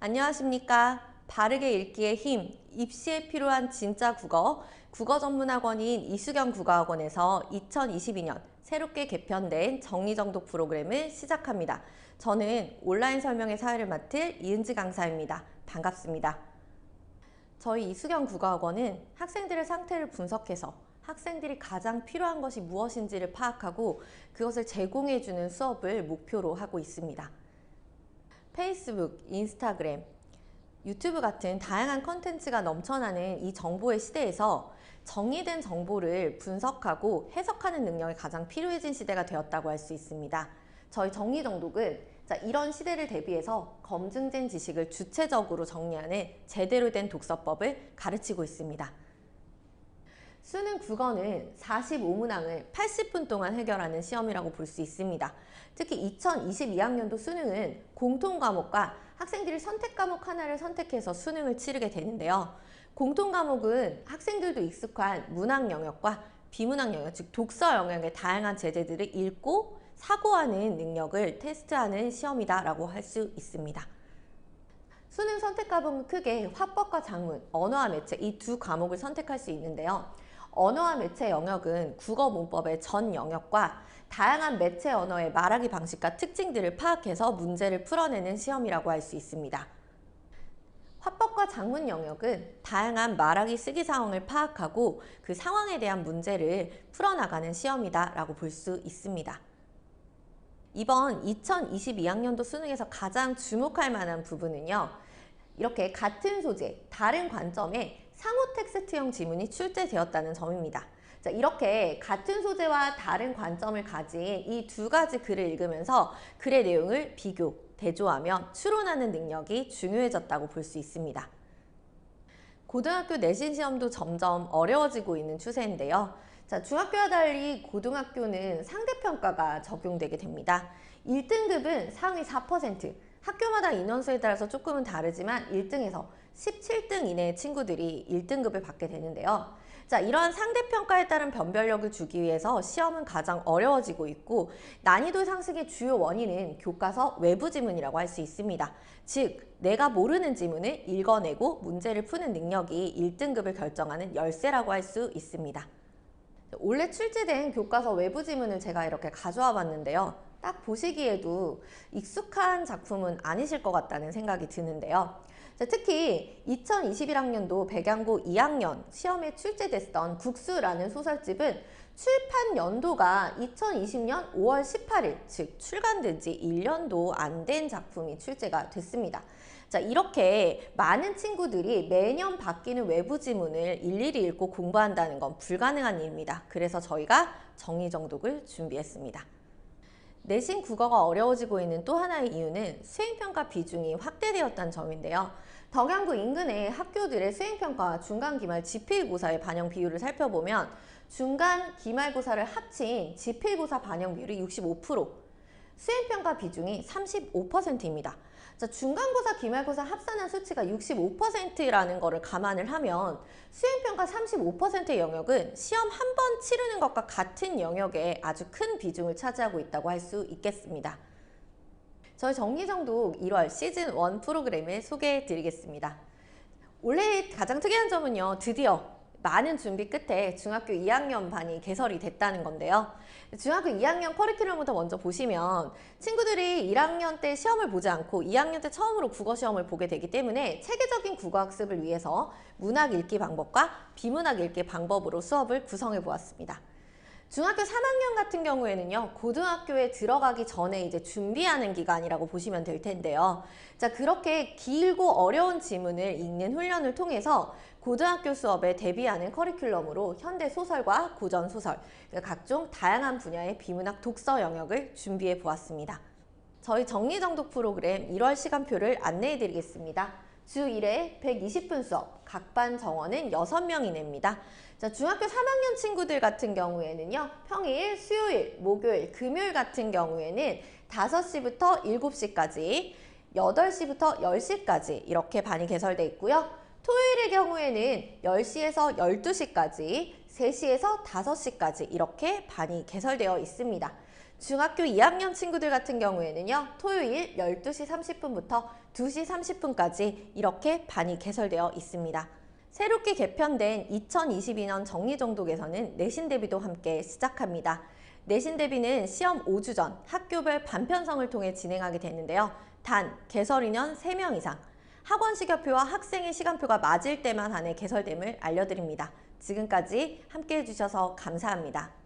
안녕하십니까. 바르게 읽기의 힘, 입시에 필요한 진짜 국어, 국어 전문학원인 이수경 국어학원에서 2022년 새롭게 개편된 정리정독 프로그램을 시작합니다. 저는 온라인 설명의 사회를 맡을 이은지 강사입니다. 반갑습니다. 저희 이수경 국어학원은 학생들의 상태를 분석해서 학생들이 가장 필요한 것이 무엇인지를 파악하고 그것을 제공해주는 수업을 목표로 하고 있습니다. 페이스북, 인스타그램, 유튜브 같은 다양한 컨텐츠가 넘쳐나는 이 정보의 시대에서 정리된 정보를 분석하고 해석하는 능력이 가장 필요해진 시대가 되었다고 할 수 있습니다. 저희 정리정독은 이런 시대를 대비해서 검증된 지식을 주체적으로 정리하는 제대로 된 독서법을 가르치고 있습니다. 수능 국어는 45문항을 80분 동안 해결하는 시험이라고 볼 수 있습니다. 특히 2022학년도 수능은 공통과목과 학생들이 선택과목 하나를 선택해서 수능을 치르게 되는데요. 공통과목은 학생들도 익숙한 문학 영역과 비문학 영역, 즉 독서 영역의 다양한 제재들을 읽고 사고하는 능력을 테스트하는 시험이다라고 할 수 있습니다. 수능 선택 과목은 크게 화법과 작문, 언어와 매체 이 두 과목을 선택할 수 있는데요. 언어와 매체 영역은 국어 문법의 전 영역과 다양한 매체 언어의 말하기 방식과 특징들을 파악해서 문제를 풀어내는 시험이라고 할 수 있습니다. 화법과 작문 영역은 다양한 말하기 쓰기 상황을 파악하고 그 상황에 대한 문제를 풀어나가는 시험이다 라고 볼 수 있습니다. 이번 2022학년도 수능에서 가장 주목할 만한 부분은요. 이렇게 같은 소재, 다른 관점의 상호 텍스트형 지문이 출제되었다는 점입니다. 자, 이렇게 같은 소재와 다른 관점을 가진 이 두 가지 글을 읽으면서 글의 내용을 비교, 대조하며 추론하는 능력이 중요해졌다고 볼 수 있습니다. 고등학교 내신 시험도 점점 어려워지고 있는 추세인데요. 자, 중학교와 달리 고등학교는 상대평가가 적용되게 됩니다. 1등급은 상위 4%, 학교마다 인원수에 따라서 조금은 다르지만 1등에서 17등 이내의 친구들이 1등급을 받게 되는데요. 자, 이러한 상대평가에 따른 변별력을 주기 위해서 시험은 가장 어려워지고 있고 난이도 상승의 주요 원인은 교과서 외부 지문이라고 할 수 있습니다. 즉, 내가 모르는 지문을 읽어내고 문제를 푸는 능력이 1등급을 결정하는 열쇠라고 할 수 있습니다. 올해 출제된 교과서 외부 지문을 제가 이렇게 가져와 봤는데요. 딱 보시기에도 익숙한 작품은 아니실 것 같다는 생각이 드는데요. 특히 2021학년도 백양고 2학년 시험에 출제됐던 국수라는 소설집은 출판 연도가 2020년 5월 18일, 즉 출간된 지 1년도 안 된 작품이 출제가 됐습니다. 자, 이렇게 많은 친구들이 매년 바뀌는 외부 지문을 일일이 읽고 공부한다는 건 불가능한 일입니다. 그래서 저희가 정리정독을 준비했습니다. 내신 국어가 어려워지고 있는 또 하나의 이유는 수행평가 비중이 확대되었다는 점인데요. 덕양구 인근의 학교들의 수행평가와 중간기말 지필고사의 반영 비율을 살펴보면 중간 기말고사를 합친 지필고사 반영 비율이 65%, 수행평가 비중이 35%입니다. 자, 중간고사, 기말고사 합산한 수치가 65%라는 것을 감안을 하면 수행평가 35%의 영역은 시험 한 번 치르는 것과 같은 영역에 아주 큰 비중을 차지하고 있다고 할 수 있겠습니다. 저희 정리정독 1월 시즌1 프로그램을 소개해 드리겠습니다. 올해 가장 특이한 점은요, 드디어 많은 준비 끝에 중학교 2학년 반이 개설이 됐다는 건데요. 중학교 2학년 커리큘럼부터 먼저 보시면 친구들이 1학년 때 시험을 보지 않고 2학년 때 처음으로 국어 시험을 보게 되기 때문에 체계적인 국어 학습을 위해서 문학 읽기 방법과 비문학 읽기 방법으로 수업을 구성해 보았습니다. 중학교 3학년 같은 경우에는요, 고등학교에 들어가기 전에 이제 준비하는 기간이라고 보시면 될 텐데요. 자, 그렇게 길고 어려운 지문을 읽는 훈련을 통해서 고등학교 수업에 대비하는 커리큘럼으로 현대 소설과 고전 소설, 각종 다양한 분야의 비문학 독서 영역을 준비해 보았습니다. 저희 정리정독 프로그램 1월 시간표를 안내해 드리겠습니다. 주 1회 120분 수업, 각 반 정원은 6명이 냅니다. 자, 중학교 3학년 친구들 같은 경우에는요, 평일, 수요일, 목요일, 금요일 같은 경우에는 5시부터 7시까지, 8시부터 10시까지 이렇게 반이 개설되어 있고요. 토요일의 경우에는 10시에서 12시까지, 3시에서 5시까지 이렇게 반이 개설되어 있습니다. 중학교 2학년 친구들 같은 경우에는요, 토요일 12시 30분부터 2시 30분까지 이렇게 반이 개설되어 있습니다. 새롭게 개편된 2022년 정리정독에서는 내신 대비도 함께 시작합니다. 내신 대비는 시험 5주 전 학교별 반편성을 통해 진행하게 되는데요. 단 개설 인원 3명 이상, 학원 시간표와 학생의 시간표가 맞을 때만 한해 개설됨을 알려드립니다. 지금까지 함께 해주셔서 감사합니다.